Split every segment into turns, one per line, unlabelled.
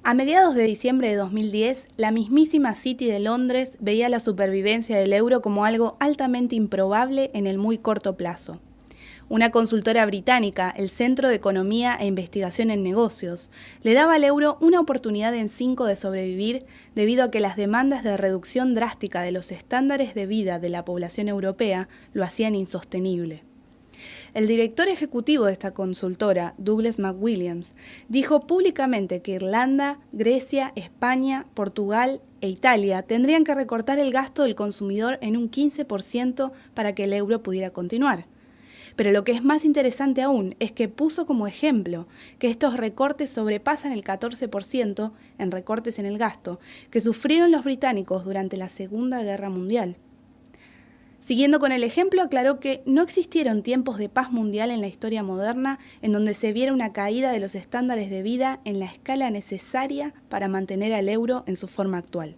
A mediados de diciembre de 2010, la mismísima City de Londres veía la supervivencia del euro como algo altamente improbable en el muy corto plazo. Una consultora británica, el Centro de Economía e Investigación en Negocios, le daba al euro una oportunidad en 5 de sobrevivir debido a que las demandas de reducción drástica de los estándares de vida de la población europea lo hacían insostenible. El director ejecutivo de esta consultora, Douglas McWilliams, dijo públicamente que Irlanda, Grecia, España, Portugal e Italia tendrían que recortar el gasto del consumidor en un 15% para que el euro pudiera continuar. Pero lo que es más interesante aún es que puso como ejemplo que estos recortes sobrepasan el 14% en recortes en el gasto que sufrieron los británicos durante la Segunda Guerra Mundial. Siguiendo con el ejemplo, aclaró que no existieron tiempos de paz mundial en la historia moderna en donde se viera una caída de los estándares de vida en la escala necesaria para mantener al euro en su forma actual.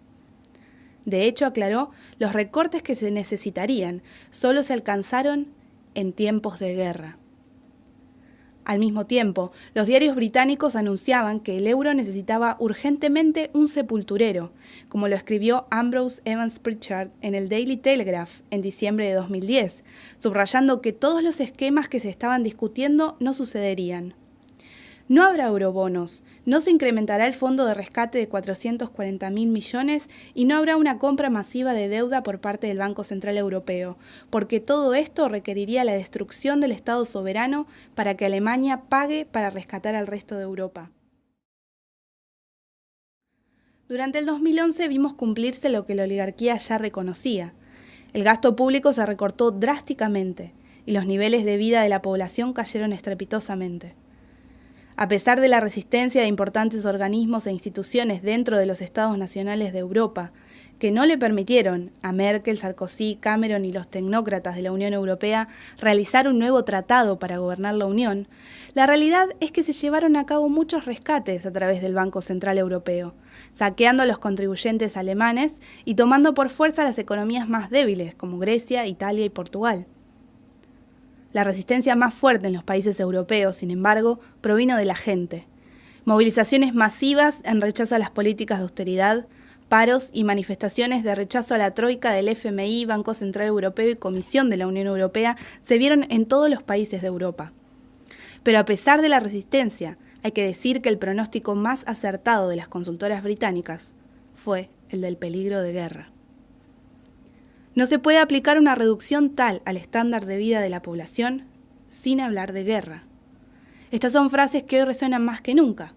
De hecho, aclaró, los recortes que se necesitarían solo se alcanzaron en tiempos de guerra. Al mismo tiempo, los diarios británicos anunciaban que el euro necesitaba urgentemente un sepulturero, como lo escribió Ambrose Evans Pritchard en el Daily Telegraph en diciembre de 2010, subrayando que todos los esquemas que se estaban discutiendo no sucederían. No habrá eurobonos, no se incrementará el fondo de rescate de 440.000 millones y no habrá una compra masiva de deuda por parte del Banco Central Europeo, porque todo esto requeriría la destrucción del Estado soberano para que Alemania pague para rescatar al resto de Europa. Durante el 2011 vimos cumplirse lo que la oligarquía ya reconocía. El gasto público se recortó drásticamente y los niveles de vida de la población cayeron estrepitosamente. A pesar de la resistencia de importantes organismos e instituciones dentro de los estados nacionales de Europa, que no le permitieron a Merkel, Sarkozy, Cameron y los tecnócratas de la Unión Europea realizar un nuevo tratado para gobernar la Unión, la realidad es que se llevaron a cabo muchos rescates a través del Banco Central Europeo, saqueando a los contribuyentes alemanes y tomando por fuerza las economías más débiles, como Grecia, Italia y Portugal. La resistencia más fuerte en los países europeos, sin embargo, provino de la gente. Movilizaciones masivas en rechazo a las políticas de austeridad, paros y manifestaciones de rechazo a la troika del FMI, Banco Central Europeo y Comisión de la Unión Europea se vieron en todos los países de Europa. Pero a pesar de la resistencia, hay que decir que el pronóstico más acertado de las consultoras británicas fue el del peligro de guerra. No se puede aplicar una reducción tal al estándar de vida de la población sin hablar de guerra. Estas son frases que hoy resuenan más que nunca.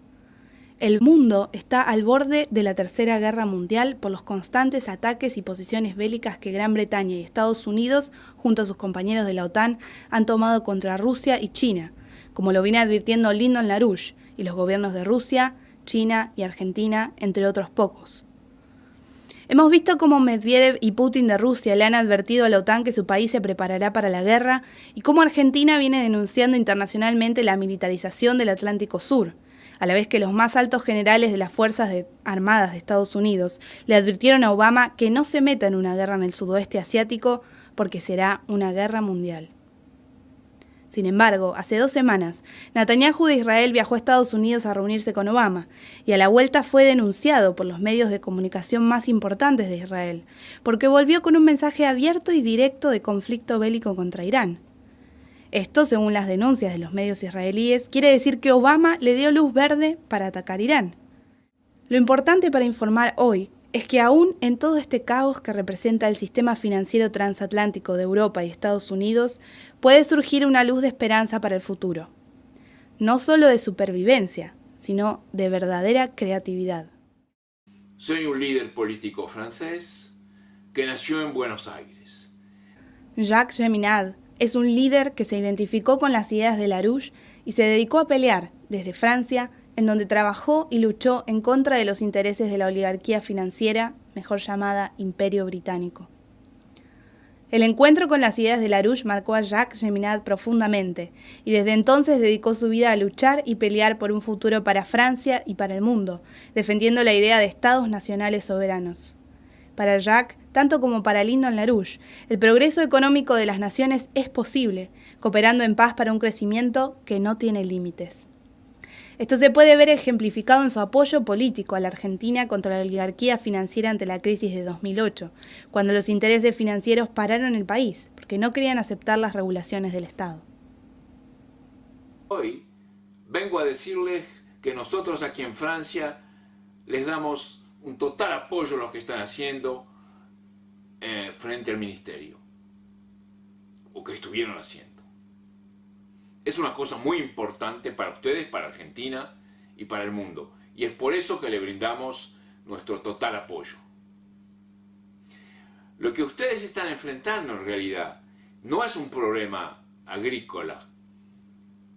El mundo está al borde de la Tercera Guerra Mundial por los constantes ataques y posiciones bélicas que Gran Bretaña y Estados Unidos, junto a sus compañeros de la OTAN, han tomado contra Rusia y China, como lo viene advirtiendo Lyndon LaRouche y los gobiernos de Rusia, China y Argentina, entre otros pocos. Hemos visto cómo Medvedev y Putin de Rusia le han advertido a la OTAN que su país se preparará para la guerra y cómo Argentina viene denunciando internacionalmente la militarización del Atlántico Sur, a la vez que los más altos generales de las Fuerzas Armadas de Estados Unidos le advirtieron a Obama que no se meta en una guerra en el sudoeste asiático porque será una guerra mundial. Sin embargo, hace 2 semanas, Netanyahu de Israel viajó a Estados Unidos a reunirse con Obama y a la vuelta fue denunciado por los medios de comunicación más importantes de Israel, porque volvió con un mensaje abierto y directo de conflicto bélico contra Irán. Esto, según las denuncias de los medios israelíes, quiere decir que Obama le dio luz verde para atacar Irán. Lo importante para informar hoy es que aún en todo este caos que representa el sistema financiero transatlántico de Europa y Estados Unidos, puede surgir una luz de esperanza para el futuro. No solo de supervivencia, sino de verdadera creatividad.
Soy un líder político francés que nació en Buenos Aires.
Jacques Geminade es un líder que se identificó con las ideas de LaRouche y se dedicó a pelear desde Francia, en donde trabajó y luchó en contra de los intereses de la oligarquía financiera, mejor llamada Imperio Británico. El encuentro con las ideas de LaRouche marcó a Jacques Geminade profundamente, y desde entonces dedicó su vida a luchar y pelear por un futuro para Francia y para el mundo, defendiendo la idea de estados nacionales soberanos. Para Jacques, tanto como para Lyndon LaRouche, el progreso económico de las naciones es posible, cooperando en paz para un crecimiento que no tiene límites. Esto se puede ver ejemplificado en su apoyo político a la Argentina contra la oligarquía financiera ante la crisis de 2008, cuando los intereses financieros pararon el país, porque no querían aceptar las regulaciones del Estado.
Hoy vengo a decirles que nosotros aquí en Francia les damos un total apoyo a lo que están haciendo frente al ministerio, o que estuvieron haciendo. Es una cosa muy importante para ustedes, para Argentina y para el mundo, y es por eso que le brindamos nuestro total apoyo. Lo que ustedes están enfrentando en realidad no es un problema agrícola,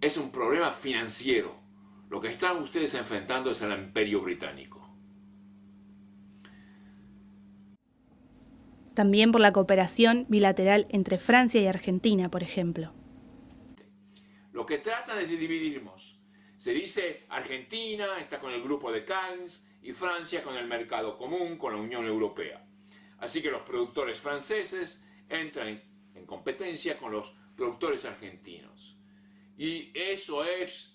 es un problema financiero. Lo que están ustedes enfrentando es el Imperio Británico.
También por la cooperación bilateral entre Francia y Argentina, por ejemplo.
Lo que tratan es de dividirnos. Se dice Argentina está con el grupo de Cannes y Francia con el mercado común, con la Unión Europea. Así que los productores franceses entran en competencia con los productores argentinos. Y eso es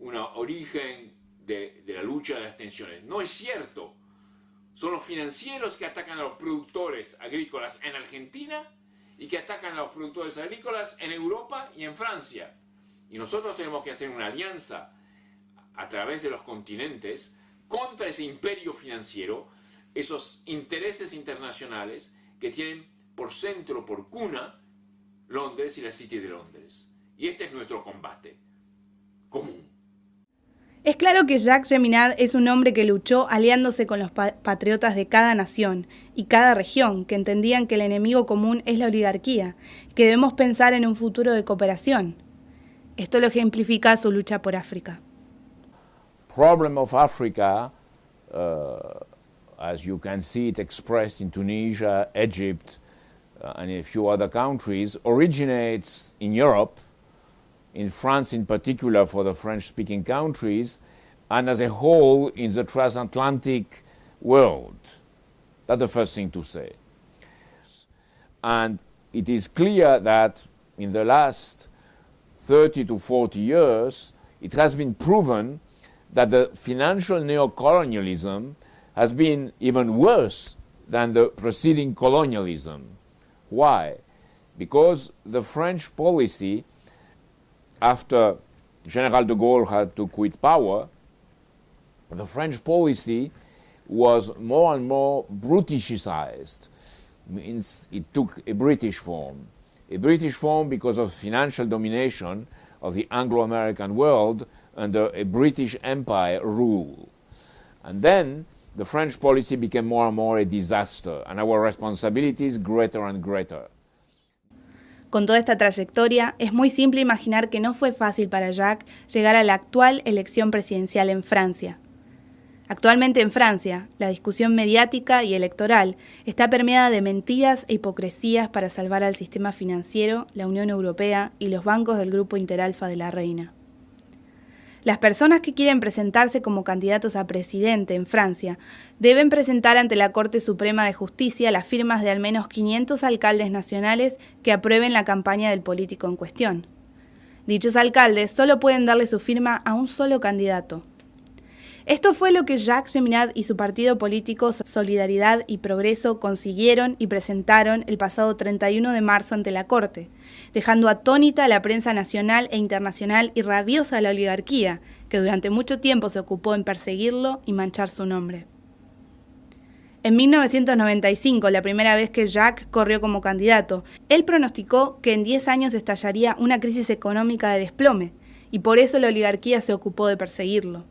un origen de la lucha de las tensiones. No es cierto. Son los financieros que atacan a los productores agrícolas en Argentina y que atacan a los productores agrícolas en Europa y en Francia. Y nosotros tenemos que hacer una alianza a través de los continentes contra ese imperio financiero, esos intereses internacionales que tienen por centro, por cuna, Londres y la City de Londres. Y este es nuestro combate común.
Es claro que Jacques Geminade es un hombre que luchó aliándose con los patriotas de cada nación y cada región, que entendían que el enemigo común es la oligarquía, que debemos pensar en un futuro de cooperación. Esto lo ejemplifica su lucha por África.
Problem of Africa, as you can see it expressed in Tunisia, Egypt, and a few other countries, originates in Europe, in France in particular for the French-speaking countries, and as a whole in the transatlantic world. That's the first thing to say. And it is clear that in the last 30 to 40 years, it has been proven that the financial neocolonialism has been even worse than the preceding colonialism. Why? Because the French policy, after General de Gaulle had to quit power, the French policy was more and more Britishized. Means it took a British form because of financial domination of the Anglo-American world under a British Empire rule. And then the French policy became more and more a disaster, and our responsibilities greater and greater.
Con toda esta trayectoria, es muy simple imaginar que no fue fácil para Jacques llegar a la actual elección presidencial en Francia. Actualmente en Francia, la discusión mediática y electoral está permeada de mentiras e hipocresías para salvar al sistema financiero, la Unión Europea y los bancos del Grupo Interalfa de la Reina. Las personas que quieren presentarse como candidatos a presidente en Francia deben presentar ante la Corte Suprema de Justicia las firmas de al menos 500 alcaldes nacionales que aprueben la campaña del político en cuestión. Dichos alcaldes solo pueden darle su firma a un solo candidato. Esto fue lo que Jacques Geminade y su partido político Solidaridad y Progreso consiguieron y presentaron el pasado 31 de marzo ante la Corte, dejando atónita a la prensa nacional e internacional y rabiosa a la oligarquía, que durante mucho tiempo se ocupó en perseguirlo y manchar su nombre. En 1995, la primera vez que Jacques corrió como candidato, él pronosticó que en 10 años estallaría una crisis económica de desplome, y por eso la oligarquía se ocupó de perseguirlo.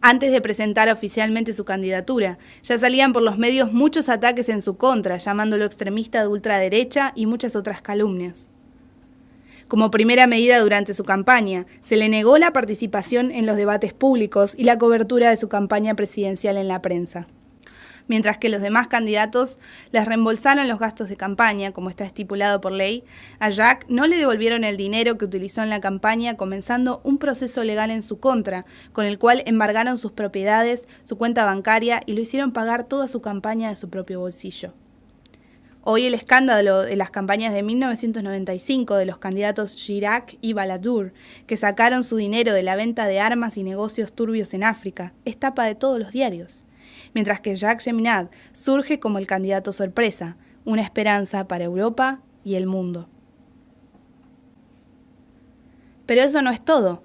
Antes de presentar oficialmente su candidatura, ya salían por los medios muchos ataques en su contra, llamándolo extremista de ultraderecha y muchas otras calumnias. Como primera medida durante su campaña, se le negó la participación en los debates públicos y la cobertura de su campaña presidencial en la prensa. Mientras que los demás candidatos les reembolsaron los gastos de campaña, como está estipulado por ley, a Jacques no le devolvieron el dinero que utilizó en la campaña, comenzando un proceso legal en su contra, con el cual embargaron sus propiedades, su cuenta bancaria y lo hicieron pagar toda su campaña de su propio bolsillo. Hoy el escándalo de las campañas de 1995 de los candidatos Chirac y Balladur, que sacaron su dinero de la venta de armas y negocios turbios en África, es tapa de todos los diarios. Mientras que Jacques Cheminade surge como el candidato sorpresa, una esperanza para Europa y el mundo. Pero eso no es todo.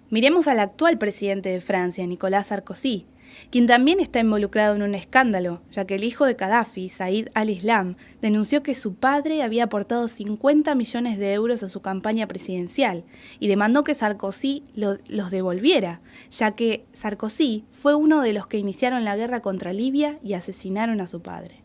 Miremos al actual presidente de Francia, Nicolas Sarkozy, quien también está involucrado en un escándalo, ya que el hijo de Gaddafi, Said al-Islam, denunció que su padre había aportado 50 millones de euros a su campaña presidencial y demandó que Sarkozy los devolviera, ya que Sarkozy fue uno de los que iniciaron la guerra contra Libia y asesinaron a su padre.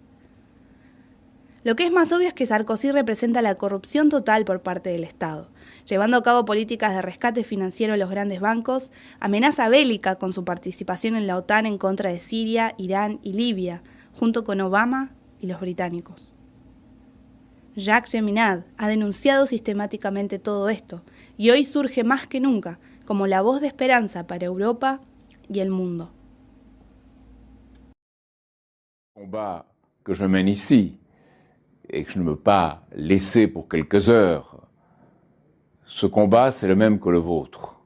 Lo que es más obvio es que Sarkozy representa la corrupción total por parte del Estado, llevando a cabo políticas de rescate financiero a los grandes bancos, amenaza bélica con su participación en la OTAN en contra de Siria, Irán y Libia, junto con Obama y los británicos. Jacques Cheminade ha denunciado sistemáticamente todo esto y hoy surge más que nunca como la voz de esperanza para Europa y el mundo.
Combat que je mène ici et que je ne veux pas laisser pour quelques heures, ce combat, c'est le même que le vôtre,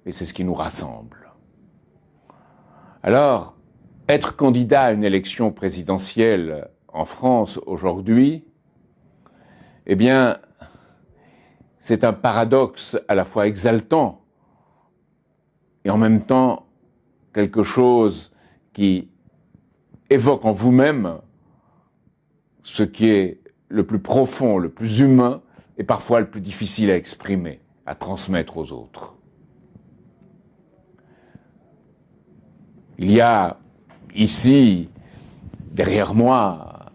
et c'est ce qui nous rassemble. Alors, être candidat à une élection présidentielle en France aujourd'hui, eh bien, c'est un paradoxe à la fois exaltant et en même temps quelque chose qui évoque en vous-même ce qui est le plus profond, le plus humain et parfois le plus difficile à exprimer, à transmettre aux autres. Il y a ici, derrière moi,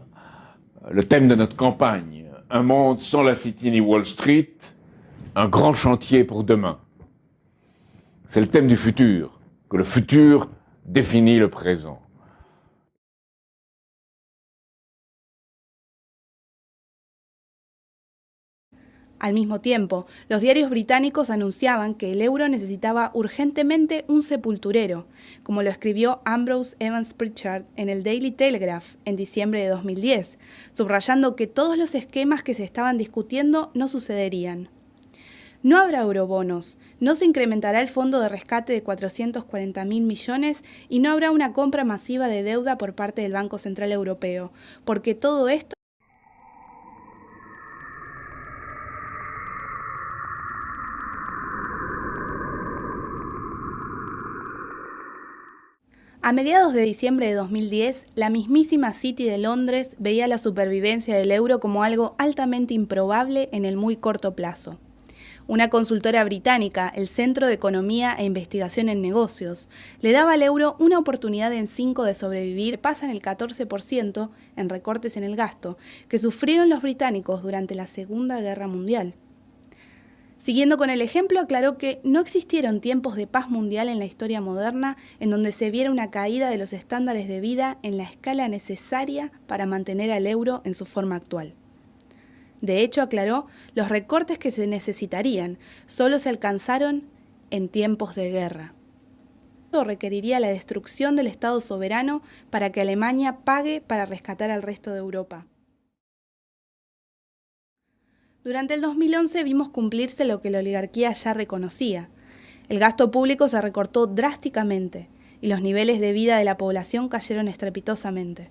le thème de notre campagne, un monde sans la City ni Wall Street, un grand chantier pour demain. C'est le thème du futur, que le futur définit le présent.
Al mismo tiempo, los diarios británicos anunciaban que el euro necesitaba urgentemente un sepulturero, como lo escribió Ambrose Evans Pritchard en el Daily Telegraph en diciembre de 2010, subrayando que todos los esquemas que se estaban discutiendo no sucederían. No habrá eurobonos, no se incrementará el fondo de rescate de 440.000 millones y no habrá una compra masiva de deuda por parte del Banco Central Europeo, porque todo esto A mediados de diciembre de 2010, la mismísima City de Londres veía la supervivencia del euro como algo altamente improbable en el muy corto plazo. Una consultora británica, el Centro de Economía e Investigación en Negocios, le daba al euro una oportunidad en 5 de sobrevivir, pasan el 14% en recortes en el gasto, que sufrieron los británicos durante la Segunda Guerra Mundial. Siguiendo con el ejemplo, aclaró que no existieron tiempos de paz mundial en la historia moderna en donde se viera una caída de los estándares de vida en la escala necesaria para mantener al euro en su forma actual. De hecho, aclaró, los recortes que se necesitarían solo se alcanzaron en tiempos de guerra. Esto requeriría la destrucción del Estado soberano para que Alemania pague para rescatar al resto de Europa. Durante el 2011 vimos cumplirse lo que la oligarquía ya reconocía. El gasto público se recortó drásticamente y los niveles de vida de la población cayeron estrepitosamente.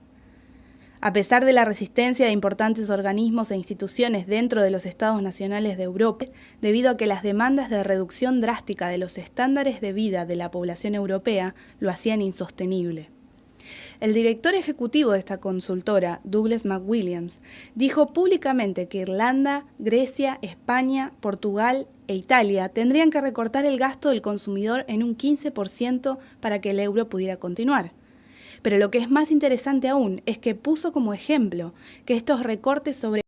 A pesar de la resistencia de importantes organismos e instituciones dentro de los estados nacionales de Europa, debido a que las demandas de reducción drástica de los estándares de vida de la población europea lo hacían insostenible. El director ejecutivo de esta consultora, Douglas McWilliams, dijo públicamente que Irlanda, Grecia, España, Portugal e Italia tendrían que recortar el gasto del consumidor en un 15% para que el euro pudiera continuar. Pero lo que es más interesante aún es que puso como ejemplo que estos recortes sobre